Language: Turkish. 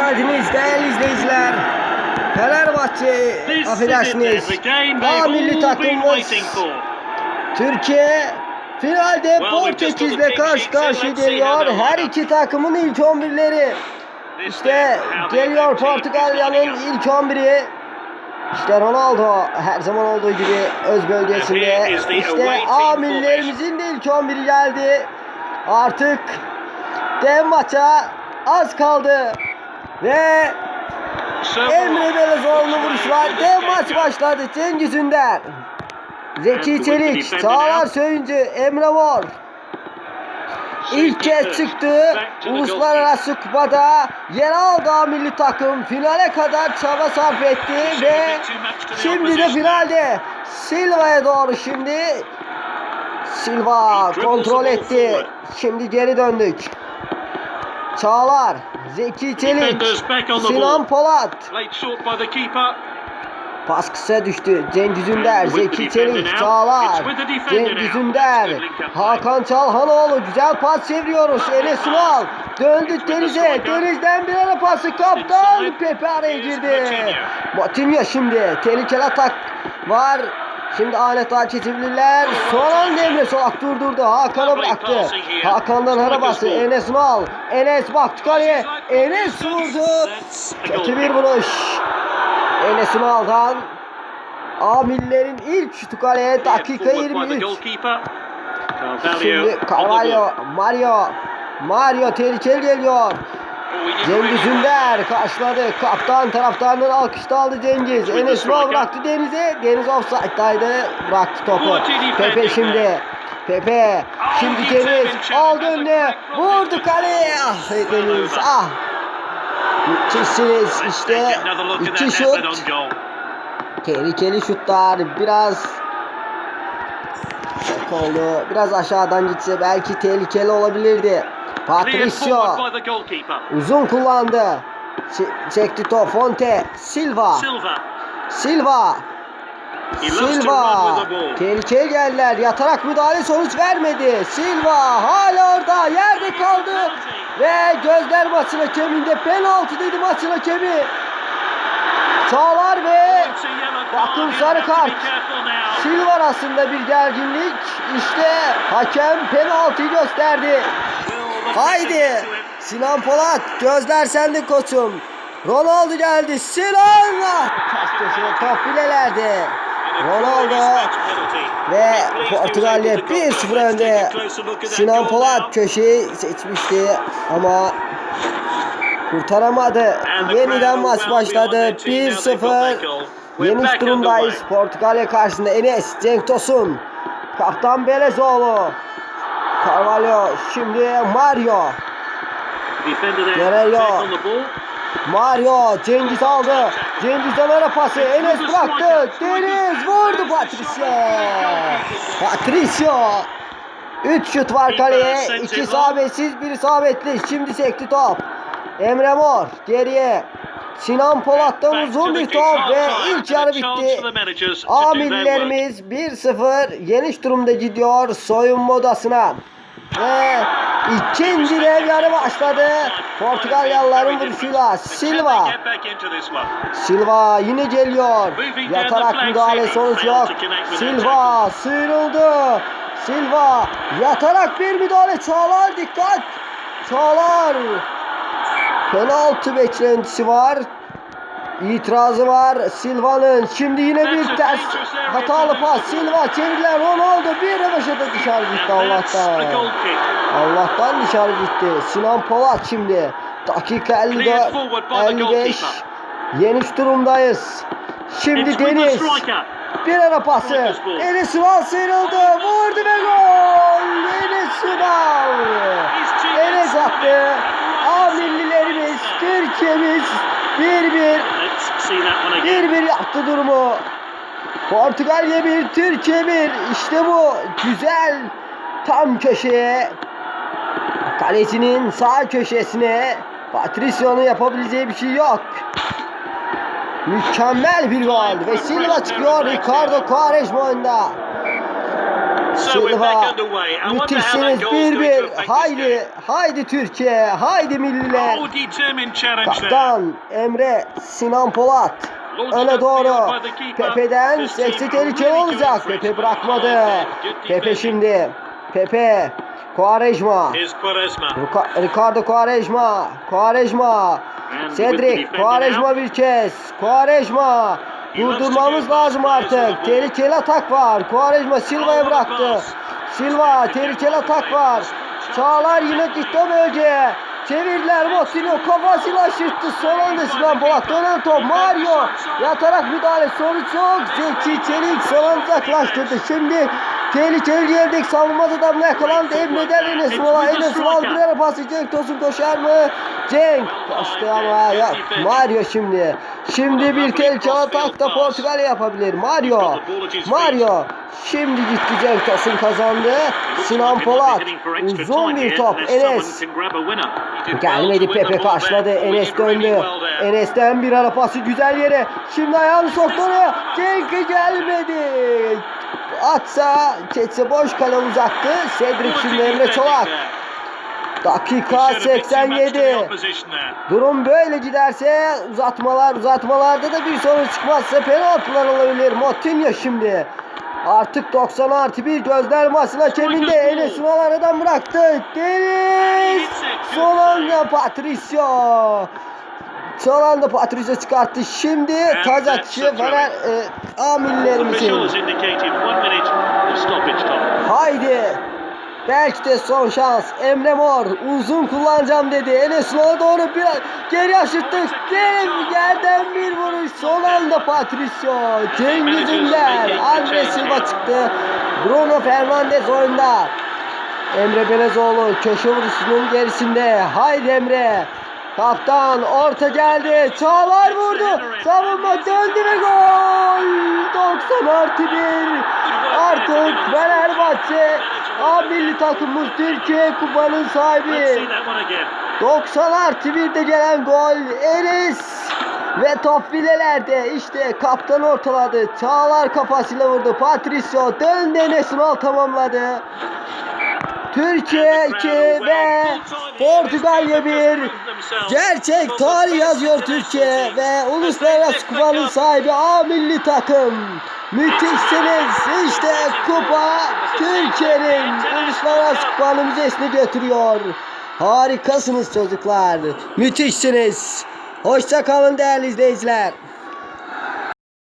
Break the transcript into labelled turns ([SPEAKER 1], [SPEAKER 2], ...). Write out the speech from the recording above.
[SPEAKER 1] geldiniz değerli izleyiciler. Fenerbahçe, affedersiniz, A milli takımımız Türkiye finalde Portekiz'le karşı karşıya geliyor. Her iki takımın ilk 11'leri. İşte geliyor Portugalya'nın ilk 11'i. İşte Ronaldo her zaman olduğu gibi öz bölgesinde. İşte A millilerimizin de ilk 11'i geldi. Artık dev maça az kaldı. Ve Emre Belezoğlu'nun vuruşu var. Dev maç başladı. Cengiz Ünder, Zeki Çelik, Çağlar Söyüncü, Emre Mor İlk kez çıktı. Uluslararası kupada yer aldı A milli takım. Finale kadar çaba sarf etti ve şimdi de finalde Silva'ya doğru şimdi. Silva kontrol etti. Şimdi geri döndük. Çağlar, Zeki Çelik, Sinan Polat. Pas kısa düştü. Cengiz Ünder, Zeki Çelik, Çağlar, Cengiz Ünder, Hakan Çalhanoğlu. Güzel pas çeviriyoruz. Enes Ünal döndü Deniz'e. Deniz'den bir ara pası kaptan. Pepe araya girdi. Moutinho şimdi. Tehlikeli atak var. Şimdi adeta çetebilirler. Son anda Emre Solak durdurdu. Hakan'a bıraktı. Hakan'dan arabası. Enes Ünal. Enes baktı kaleye. Enes vurdu. Kötü bir vuruş. Enes Ünal'dan A millilerin ilk şutu kaleye. Dakika 23. Şimdi Carvalho. Mario tehlikeli geliyor. Cengiz Ünder karşıladı. Kaptan taraftarının alkışta aldı Cengiz. Enes Ünal bıraktı Deniz'e. Deniz offside'daydı. Bıraktı topu. Pepe şimdi. Pepe. Şimdi Deniz aldı önüne. Vurdu kaleye. Ah Deniz. Ah. Müthişsiniz. İşte iki şut. Tehlikeli şutlar. Biraz çok oldu. Biraz aşağıdan gitse belki tehlikeli olabilirdi. Patricio uzun kullandı. Çekti top. Fonte. Silva. Tehlikeye geldiler. Yatarak müdahale sonuç vermedi. Silva hala orada. Yerde kaldı. Ve gözler maçın hakeminde. Penaltı dedi maçın hakemi. Çağlar ve bakın sarı kart. Silva arasında bir gerginlik. İşte hakem penaltıyı gösterdi. Haydi Sinan Polat, gözler sende koçum. Ronaldo geldi. Sinan top filelerde. Ronaldo ve Portugalya 1-0 önde. Sinan Polat köşeyi seçmişti ama kurtaramadı. Yeniden maç başladı. 1-0. Yeniş durumdayız. Portugalya karşısında Enes, Cenk Tosun, kaptan Belezoğlu, Carvalho, şimdi Mario, Cengiz aldı. Cengiz'den ara pası. Enes bıraktı. Deniz vurdu Patricio. 3 şut var kaleye. 2 isabetsiz, 1 isabetli. Şimdi sekti top. Emre Mor geriye. Sinan Polat'tan uzun bir top ve ilk yarı bitti. A millilerimiz 1-0 yeniş durumda gidiyor soyunma odasına. Ve ikinci dev yarı başladı. Portugalyalıların vuruşuyla Silva yine geliyor. Yatarak müdahale sonuç yok. Silva sıyrıldı. Silva yatarak bir müdahale. Çağlar dikkat. Çağlar. Penaltı beklentisi var. İtirazı var Silva'nın. Şimdi yine bir ters hatalı pas. Silva çevirdiler. Ronaldo bir röveşata dışarı gitti Allah'tan dışarı gitti. Sinan Polat şimdi. Dakika 55. Yeniş durumdayız. Şimdi Deniz. Bir ara pası. Enes Ünal sıyrıldı. Vurdu ve gol. Enes attı. A millilerimiz, Türkiye'miz 1-1 yaptı durumu. Portugalya 1, Türkiye 1. İşte bu güzel tam köşeye. Kalecinin sağ köşesine. Patricio'nun yapabileceği bir şey yok. Mükemmel bir gol ve Silva çıkıyor. Ricardo Quaresma oyunda. Silva. Müthişsiniz 1-1. Haydi. Haydi Türkiye. Haydi milliler. Kaptan Emre Sinan Polat. Öne doğru. Pepe'den seksi tehlikeli olacak. Pepe bırakmadı. Pepe şimdi. Pepe. Quaresma. Ricardo Quaresma. Quaresma. Cedric. Quaresma bir kez. Quaresma. Durdurmamız lazım artık. Tehlikeli atak var. Quaresma Silva'ya bıraktı. Silva tehlikeli atak var. Çağlar yine gitti bölgeye. Çevirdiler. Moutinho kafasıyla aşırttı. Son anda Sinan Polat dönen top. Mario yatarak müdahale. Sonuç yok. Zeki Çelik son anda uzaklaştırdı. Şimdi tehlikeli geldik. Savunmada da yakalandı. Emre'den Enes Mola. Enes Mola bir ara pası. Cenk Tosun koşar mı? Cenk kaçtı ama ya. Mario şimdi. Şimdi bir tehlikeli atak da Portugal yapabilir. Mario. Şimdi gitti Cenk Tosun kazandı. Sinan Polat. Uzun bir top. Enes. Gelmedi, Pepe karşıladı. Enes döndü. Enes'ten bir ara pası güzel yere. Şimdi ayağını soktu oraya. Cenk gelmedi. Atsa geçse boş kale uzattı. Cedric şimdi Emre Çolak. Dakika 87. Durum böyle giderse uzatmalarda da bir sorun çıkmazsa penaltılar olabilir. Moutinho şimdi. Artık 90+1 gözler masına çeminde. Enes Ünal aradan bıraktı. Deniz. Son anda Patricio çıkarttı. Şimdi taç atışı Fener amirlerimizin. Haydi. Belki de son şans. Emre Mor uzun kullanacağım dedi. Enes Ünal'a doğru biraz geri aşırttık. Yerden bir vuruş. Son anda Patricio. Cengiz Ünder. Andre Silva çıktı. Bruno Fernandes oyunda. Emre Belezoğlu köşe vuruşunun gerisinde. Haydi Emre. Kaptan orta geldi. Çağlar vurdu. Savunma döndü ve gol. 90+1. Artık Fenerbahçe milli takımımız Türkiye Kupası'nın sahibi. 90+1'de gelen gol. Enes ve top filelerde. İşte kaptan ortaladı. Çağlar kafasıyla vurdu. Patricio döndü. Enes Ünal tamamladı. Türkiye 2 ve Portugalya 1. Gerçek tarih yazıyor Türkiye ve Uluslararası Kupa'nın sahibi A milli takım. Müthişsiniz. İşte kupa Türkiye'nin Uluslararası Kupa'nın müzesine götürüyor. Harikasınız çocuklar. Müthişsiniz. Hoşça kalın değerli izleyiciler.